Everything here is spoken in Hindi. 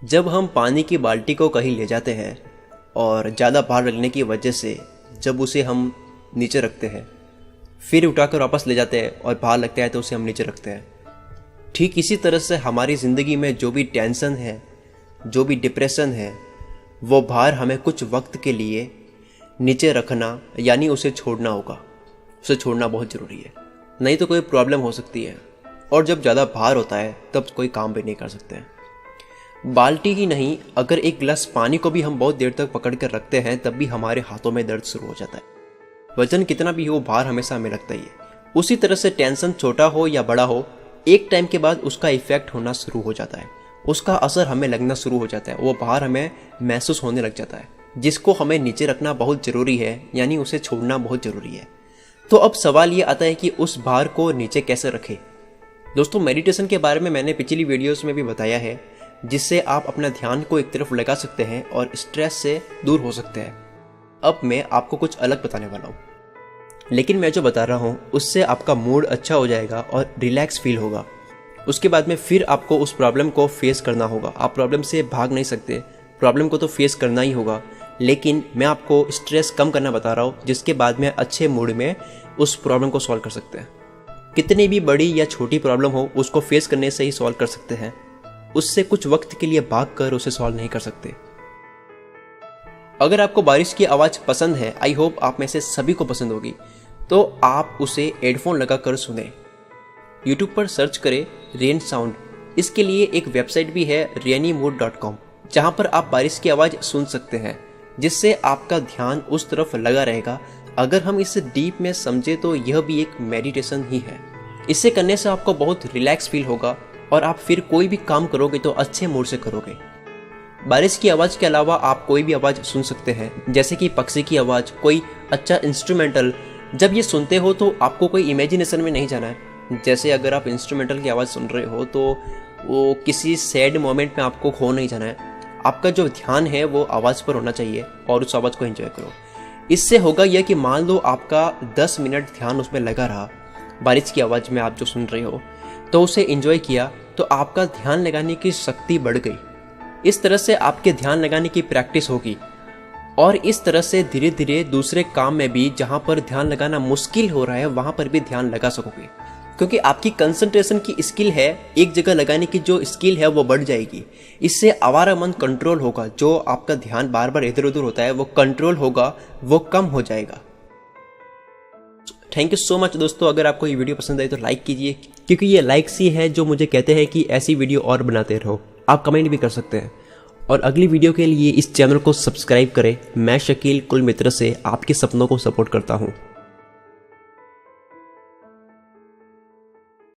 जब हम पानी की बाल्टी को कहीं ले जाते हैं और ज़्यादा भार लगने की वजह से जब उसे हम नीचे रखते हैं, फिर उठाकर वापस ले जाते हैं और भार लगता है तो उसे हम नीचे रखते हैं, ठीक इसी तरह से हमारी ज़िंदगी में जो भी टेंशन है, जो भी डिप्रेशन है, वो भार हमें कुछ वक्त के लिए नीचे रखना यानी उसे छोड़ना होगा। उसे छोड़ना बहुत ज़रूरी है, नहीं तो कोई प्रॉब्लम हो सकती है। और जब ज़्यादा भार होता है तब कोई काम भी नहीं कर सकते हैं। बाल्टी ही नहीं, अगर एक गिलास पानी को भी हम बहुत देर तक पकड़ कर रखते हैं तब भी हमारे हाथों में दर्द शुरू हो जाता है। वजन कितना भी हो, भार हमेशा हमें लगता ही है। उसी तरह से टेंशन छोटा हो या बड़ा हो, एक टाइम के बाद उसका इफेक्ट होना शुरू हो जाता है, उसका असर हमें लगना शुरू हो जाता है, वो भार हमें महसूस होने लग जाता है, जिसको हमें नीचे रखना बहुत ज़रूरी है, यानी उसे छोड़ना बहुत ज़रूरी है। तो अब सवाल ये आता है कि उस भार को नीचे कैसे रखें। दोस्तों, मेडिटेशन के बारे में मैंने पिछली वीडियोस में भी बताया है, जिससे आप अपना ध्यान को एक तरफ लगा सकते हैं और स्ट्रेस से दूर हो सकते हैं। अब मैं आपको कुछ अलग बताने वाला हूँ, लेकिन मैं जो बता रहा हूँ उससे आपका मूड अच्छा हो जाएगा और रिलैक्स फील होगा। उसके बाद में फिर आपको उस प्रॉब्लम को फेस करना होगा। आप प्रॉब्लम से भाग नहीं सकते, प्रॉब्लम को तो फेस करना ही होगा, लेकिन मैं आपको स्ट्रेस कम करना बता रहा हूँ, जिसके बाद में अच्छे मूड में उस प्रॉब्लम को सॉल्व कर सकते हैं। कितनी भी बड़ी या छोटी प्रॉब्लम हो, उसको फेस करने से ही सॉल्व कर सकते हैं। उससे कुछ वक्त के लिए भाग कर उसे सॉल्व नहीं कर सकते। अगर आपको बारिश की आवाज़ पसंद है, आई होप आप में से सभी को पसंद होगी, तो आप उसे हेडफोन लगाकर सुने। यूट्यूब पर सर्च करें रेन साउंड। इसके लिए एक वेबसाइट भी है rainimood.com, जहां पर आप बारिश की आवाज़ सुन सकते हैं, जिससे आपका ध्यान उस तरफ लगा रहेगा। अगर हम इसे डीप में समझे तो यह भी एक मेडिटेशन ही है। इसे करने से आपको बहुत रिलैक्स फील होगा और आप फिर कोई भी काम करोगे तो अच्छे मूड से करोगे। बारिश की आवाज़ के अलावा आप कोई भी आवाज़ सुन सकते हैं, जैसे कि पक्षी की आवाज़, कोई अच्छा इंस्ट्रूमेंटल। जब ये सुनते हो तो आपको कोई इमेजिनेशन में नहीं जाना है। जैसे अगर आप इंस्ट्रूमेंटल की आवाज़ सुन रहे हो तो वो किसी सैड मोमेंट में आपको खो नहीं जाना है। आपका जो ध्यान है वो आवाज़ पर होना चाहिए और उस आवाज़ को एंजॉय करो। इससे होगा यह कि मान लो आपका 10 मिनट ध्यान उसमें लगा रहा, बारिश की आवाज़ में आप जो सुन रहे हो, तो उसे एंजॉय किया तो आपका ध्यान लगाने की शक्ति बढ़ गई। इस तरह से आपके ध्यान लगाने की प्रैक्टिस होगी और इस तरह से धीरे धीरे दूसरे काम में भी, जहाँ पर ध्यान लगाना मुश्किल हो रहा है, वहाँ पर भी ध्यान लगा सकोगे, क्योंकि आपकी कंसंट्रेशन की स्किल है, एक जगह लगाने की जो स्किल है वो बढ़ जाएगी। इससे आवारा मन कंट्रोल होगा, जो आपका ध्यान बार बार इधर उधर होता है वो कंट्रोल होगा, वो कम हो जाएगा। थैंक यू सो मच दोस्तों। अगर आपको ये वीडियो पसंद आई तो लाइक कीजिए, क्योंकि ये लाइक्स ही है जो मुझे कहते हैं कि ऐसी वीडियो और बनाते रहो। आप कमेंट भी कर सकते हैं और अगली वीडियो के लिए इस चैनल को सब्सक्राइब करें। मैं शकील कुल मित्र से आपके सपनों को सपोर्ट करता हूँ।